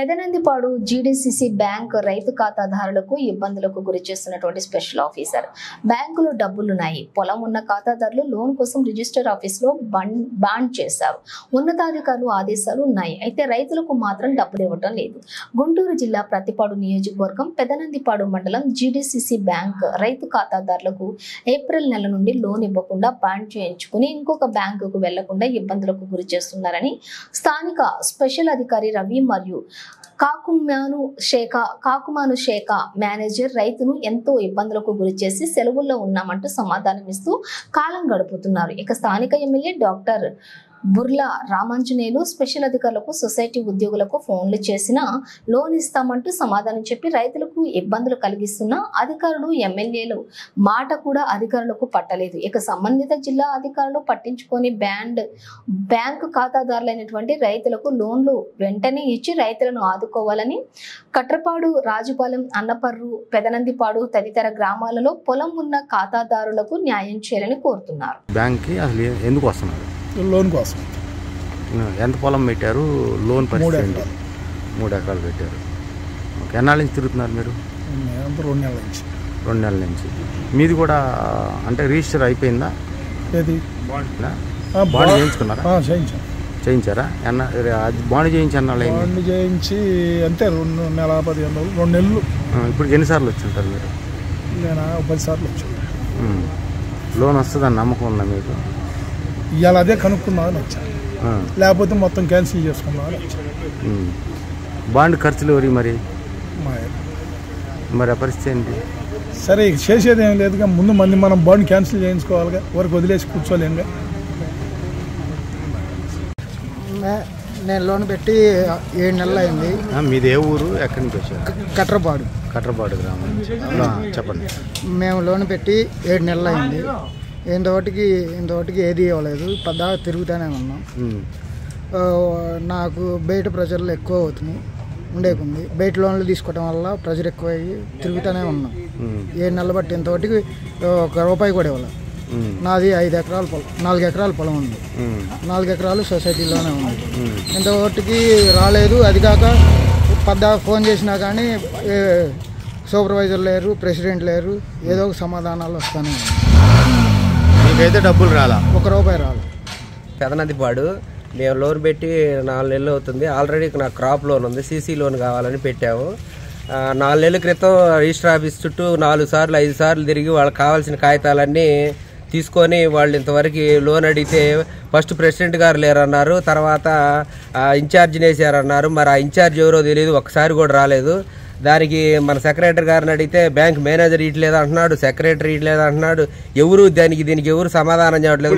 Pedanandipadu GDCC bank రైతు ఖాతాదారులకు ఇబ్బందులకు గురి చేస్తున్నటువంటి స్పెషల్ ఆఫీసర్ బ్యాంకులో డబ్బులున్నాయి, పొలం ఉన్న ఖాతాదారులు లోన్ కోసం రిజిస్టర్ ఆఫీసులో బాండ్ చేశారు. ఉన్నతాధికారులు ఆదేశాలు ఉన్నాయి, అయితే రైతులకు మాత్రం డబ్బులు ఇవ్వటం లేదు. గుంటూరు జిల్లా ప్రతిపాడు నియోజకవర్గం పెదనందిపాడు మండలం జీడీసీసీ బ్యాంక్ రైతు ఖాతాదారులకు ఏప్రిల్ నెల నుండి లోన్ ఇవ్వకుండా బాండ్ చేయించుకుని ఇంకొక బ్యాంకుకు వెళ్లకుండా ఇబ్బందులకు గురి చేస్తున్నారని స్థానిక స్పెషల్ అధికారి రవి మరియు కాకుమాను శాఖ మేనేజర్ రైతును ఎంతో ఇబ్బందులకు గురి చేసి సెలవుల్లో ఉన్నామంటూ సమాధానం ఇస్తూ కాలం గడుపుతున్నారు. ఇక స్థానిక MLA doctor Burla Ramanjaneyulu special అధికారులకు సొసైటీ ఉద్యోగులకు ఫోన్లు చేసినా లోన్ ఇస్తామంటూ సమాధానం చెప్పి రైతులకు ఇబ్బందులు కలిగిస్తున్న అధికారులు ఎమ్మెల్యేలు మాట కూడా అధికారులకు పట్టలేదు. ఇక సంబంధిత జిల్లా అధికారులు పట్టించుకొని బ్యాంకు ఖాతాదారులైనటువంటి రైతులకు లోన్లు వెంటనే ఇచ్చి రైతులను ఆదుకోవాలని కట్రపాడు, రాజుపాలెం, అన్నపర్రు, పెదనందిపాడు తదితర గ్రామాలలో పొలం ఉన్న ఖాతాదారులకు న్యాయం చేయాలని కోరుతున్నారు. లోన్ కోసం ఎంత పొలం పెట్టారు? లోన్ 3 ఎకరాలు పెట్టారు. ఎన్నాళ్ళ నుంచి తిరుగుతున్నారు మీరు? 2 నెలల నుంచి. మీది కూడా అంటే రిజిస్టర్ అయిపోయిందా? బాండ్ చేయించుకున్నారా? చేయించారా? బాండ్ చేయించి బాండ్ చేయించి అంతే 2 నెలల 2 నెలలు. ఇప్పుడు ఎన్నిసార్లు వచ్చింటారు మీరు? నేను 10 సార్లు వచ్చాను. లోన్ వస్తుందని నమ్మకం ఉందా మీకు? ఇవాళ అదే కనుక్కుందామని వచ్చాను, లేకపోతే మొత్తం క్యాన్సిల్ చేసుకుందామని వచ్చాను. బాండ్ ఖర్చులు ఎవరి మరి ఆ పరిస్థితి ఏంటి? సరే చేసేది ఏం లేదుగా, ముందు మనం బాండ్ క్యాన్సిల్ చేయించుకోవాలిగా, వరకు వదిలేసి కూర్చోలేముగా. నేను లోన్ పెట్టి 7 నెలలు అయింది. మీది ఏ ఊరు? ఎక్కడి నుంచి వచ్చారు? కట్రపాడు గ్రామం. చెప్పండి. మేము లోన్ పెట్టి 7 నెలలు అయింది. ఇంతవరకు ఏది ఇవ్వలేదు. పద్దాగా తిరుగుతూనే ఉన్నాం. నాకు బయట ప్రెజర్లు ఎక్కువ అవుతున్నాయి, ఉండేకుంది. బయట లోన్లు తీసుకోవడం వల్ల ప్రెజర్ ఎక్కువ అయ్యి తిరుగుతూనే ఉన్నాం. 7 నెలలు బట్టి ఇంతవరకు 1 రూపాయి కూడా ఇవ్వలేదు. నాది 5 ఎకరాల పొలం, 4 ఎకరాల పొలం ఉంది. 4 ఎకరాలు సొసైటీలోనే ఉంది. ఇంతవరకు రాలేదు. అది కాక పద్దాగా ఫోన్ చేసినా కానీ సూపర్వైజర్ లేరు, ప్రెసిడెంట్ లేరు, ఏదో ఒక సమాధానాలు వస్తానే ఉన్నాయి. మీకైతే డబ్బులు రాలా? 1 రూపాయి రాలేదు. పెదనందిపాడు మేము లోన్ పెట్టి 4 నెలలు అవుతుంది. ఆల్రెడీ నాకు క్రాప్ లోన్ ఉంది, సీసీ లోన్ కావాలని పెట్టాము. 4 నెలల క్రితం రిజిస్టర్ ఆఫీస్ చుట్టూ 4 సార్లు 5 సార్లు తిరిగి వాళ్ళకి కావాల్సిన కాగితాలన్నీ తీసుకొని వాళ్ళు ఇంతవరకు లోన్ అడిగితే ఫస్ట్ ప్రెసిడెంట్ గారు లేరన్నారు, తర్వాత ఇన్ఛార్జిని వేసారన్నారు. మరి ఆ ఇన్ఛార్జ్ ఎవరో తెలియదు, ఒక్కసారి కూడా రాలేదు. దానికి మన సెక్రటరీ గారిని అడిగితే బ్యాంక్ మేనేజర్ ఇట్లేదు అంటున్నాడు, సెక్రటరీ ఇట్లేదు అంటున్నాడు. దీనికి ఎవరు సమాధానం చేయట్లేదు.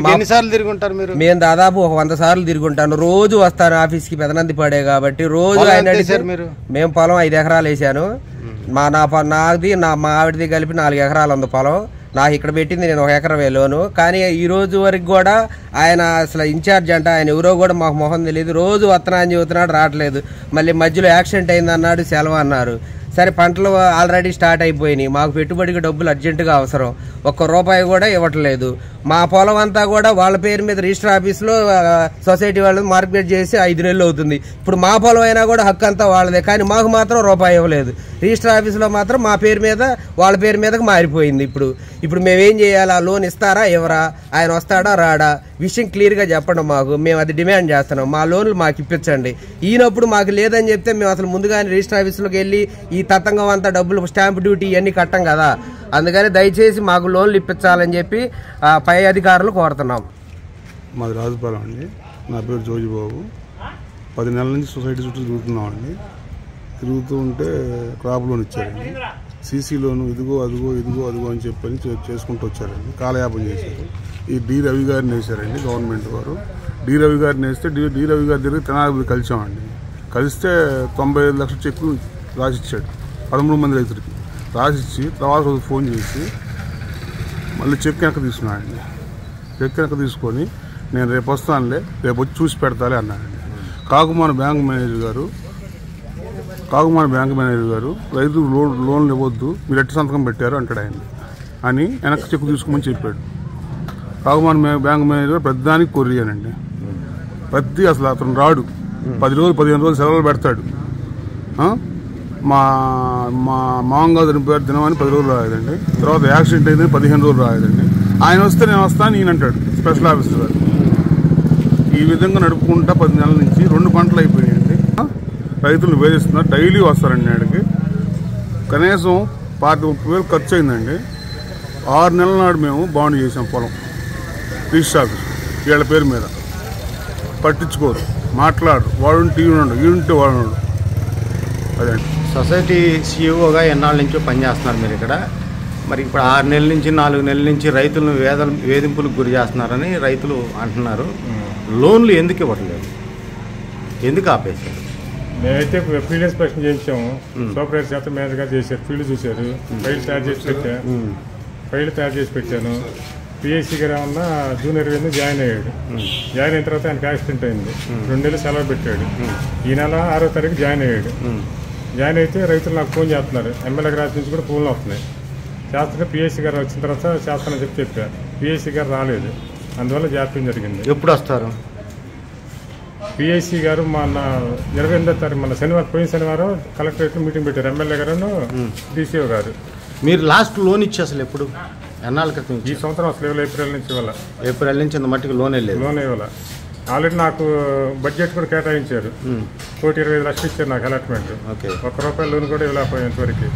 మేము దాదాపు 100 సార్లు తిరుగుంటాను. రోజు వస్తాను ఆఫీస్కి, పెదనందిపాడే కాబట్టి రోజు ఆయన అడిగారు. మేము పొలం 5 ఎకరాలు వేసాను. నాది మా ఆవిడది కలిపి 4 ఎకరాలు ఉంది పొలం. నాకు ఇక్కడ పెట్టింది నేను 1 ఎకరమే లోను. కానీ ఈ రోజు వరకు కూడా ఆయన అసలు ఇన్ఛార్జ్ అంట, ఆయన ఎవరో కూడా మాకు మొహం తెలియదు. రోజు వస్తున్నా అని చెబుతున్నాడు, రావట్లేదు. మళ్ళీ మధ్యలో యాక్సిడెంట్ అయింది అన్నాడు, సెలవు అన్నారు. సరే పంటలు ఆల్రెడీ స్టార్ట్ అయిపోయినాయి, మాకు పెట్టుబడికి డబ్బులు అర్జెంటుగా అవసరం. 1 రూపాయి కూడా ఇవ్వట్లేదు. మా పొలం అంతా కూడా వాళ్ళ పేరు మీద రిజిస్టర్ ఆఫీస్లో సొసైటీ వాళ్ళు మార్కెట్ చేసి 5 నెలలు అవుతుంది. ఇప్పుడు మా పొలం అయినా కూడా హక్కు అంతా వాళ్ళదే, కానీ మాకు మాత్రం రూపాయి ఇవ్వలేదు. రిజిస్టర్ ఆఫీస్లో మాత్రం మా పేరు మీద వాళ్ళ పేరు మీదకి మారిపోయింది. ఇప్పుడు మేమేం చేయాలి? ఆ లోన్ ఇస్తారా ఇవ్వరా? ఆయన వస్తాడా రాడా? విషయం క్లియర్గా చెప్పండి మాకు. మేము అది డిమాండ్ చేస్తున్నాం. మా లోన్లు మాకు ఇప్పించండి. ఈయనప్పుడు మాకు లేదని చెప్తే మేము అసలు ముందుగానే రిజిస్టర్ ఆఫీస్లోకి వెళ్ళి ఈ తతంగం అంతా డబ్బులు, స్టాంప్ డ్యూటీ ఇవన్నీ కట్టం కదా. అందుకని దయచేసి మాకు లోన్లు ఇప్పించాలని చెప్పి పై అధికారులు కోరుతున్నాం. మాది రాజుపాలెం అండి. నా పేరు జోజిబాబు. 10 నెలల నుంచి సొసైటీ చుట్టూ తిరుగుతున్నామండి. తిరుగుతూ ఉంటే క్రాప్ లోన్ ఇచ్చారండి. సీసీ లోను ఇదిగో అదిగో అని చెప్పని చేసుకుంటూ వచ్చారండి. కాలయాపన చేశారు. ఈ డి రవి గారిని వేశారండి గవర్నమెంట్ వారు. డి రవి గారిని వేస్తే డి రవి గారి దగ్గర తెనాలి కలిసామండి. కలిస్తే 95 లక్షల చెక్కు రాసిచ్చాడు 13 మంది రైతులకి. రాసిచ్చి తర్వాత ఫోన్ చేసి మళ్ళీ చెక్ వెనక తీసుకున్నాడండి. చెక్ వెనక తీసుకొని నేను రేపు వస్తానులే, రేపు వచ్చి చూసి పెడతాలే అన్నాడండి. కాకుమాన బ్యాంక్ మేనేజర్ గారు రైతు లోన్లు ఇవ్వద్దు, మీరు ఎట్టి సంతకం పెట్టారు అంటాడు ఆయన అని వెనక్కి చెక్కు తీసుకోమని చెప్పాడు. కాకుమాన బ్యాంక్ మేనేజర్ పెద్దానికి కొరియానండి. ప్రతి అసలు అతను రాడు, 10 రోజులు 15 రోజులు సెలవులు పెడతాడు. మా మా మామగారు చనిపోయారు దినమని 10 రోజులు రాలేదండి. తర్వాత యాక్సిడెంట్ అయిందని 15 రోజులు రాలేదండి. ఆయన వస్తే నేను వస్తాను ఈయన అంటాడు స్పెషల్ ఆఫీసర్ గారు. ఈ విధంగా నడుపుకుంటా 10 నెలల నుంచి 2 పంటలు అయిపోయాయండి. రైతులు వేధిస్తున్నారు. డైలీ వస్తారండి నాడికి. కనీసం 30,000 ఖర్చు అయిందండి. 6 నెలల నాడు మేము బాండ్ చేసాం పొలం రిజిస్టర్ ఆఫీస్ వీళ్ళ పేరు మీద. పట్టించుకోరు, మాట్లాడరు. వాడు టీవీ ఉండడు, ఈడుంటే వాడు ఉండడు. అదండి. సొసైటీ సీఈఓగా ఎన్నాళ్ళ నుంచో పనిచేస్తున్నారు మీరు ఇక్కడ. మరి ఇప్పుడు 6 నెలల నుంచి 4 నెలల నుంచి రైతులను వేధింపులకు గురి చేస్తున్నారని రైతులు అంటున్నారు. లోన్లు ఎందుకు ఇవ్వట్లేదు, ఎందుకు ఆపేశారు? మేమైతే ఫీల్డ్ ఇన్స్పెక్షన్ చేయించాము. సూపర్వైజర్ చేత మేనేజర్ గారు చేశారు, ఫీల్డ్ చూశారు, ఫైల్ తయారు చేసి పెట్టాను. పిఎస్సీ గారు ఏమన్నా జూనియర్ కింద జాయిన్ అయ్యాడు. జాయిన్ అయిన తర్వాత ఆయనకి యాక్సిడెంట్ అయింది. 2 నెలలు సెలవు పెట్టాడు. ఈ నెల 6వ తారీఖు జాయిన్ అయ్యాడు. జాయిన్ అయితే రైతులు నాకు ఫోన్ చేస్తున్నారు. ఎమ్మెల్యే గారి నుంచి కూడా ఫోన్లు వస్తున్నాయి. చేస్తుంటే పిఎస్సీ గారు వచ్చిన తర్వాత చేస్తానని చెప్పారు. పిఎస్సీ గారు రాలేదు, అందువల్ల జాప్యం జరిగింది. ఎప్పుడు వస్తారు? పిఎస్సీ గారు మన 28వ తారీఖు మన శనివారం, పోయిన శనివారం కలెక్టరేట్లో మీటింగ్ పెట్టారు. ఎమ్మెల్యే గారు, డీసీఓ గారు. మీరు లాస్ట్ లోన్ ఇచ్చి అసలు ఎప్పుడు, ఎన్నాళ్ళ క్రితం? ఈ సంవత్సరం అసలు ఏప్రిల్ నుంచి ఇవ్వాలి. ఏప్రిల్ నుంచి ఇంత మట్టికి లోన్ వెళ్ళలేదు. లోన్ ఇవ్వాలి. ఆల్రెడీ నాకు బడ్జెట్ కూడా కేటాయించారు. 1,25,00,000 ఇచ్చారు నాకు అలాట్మెంట్. ఓకే. ₹1 లోన్ కూడా ఇవ్వలేకపోయాను ఇంతవరకు.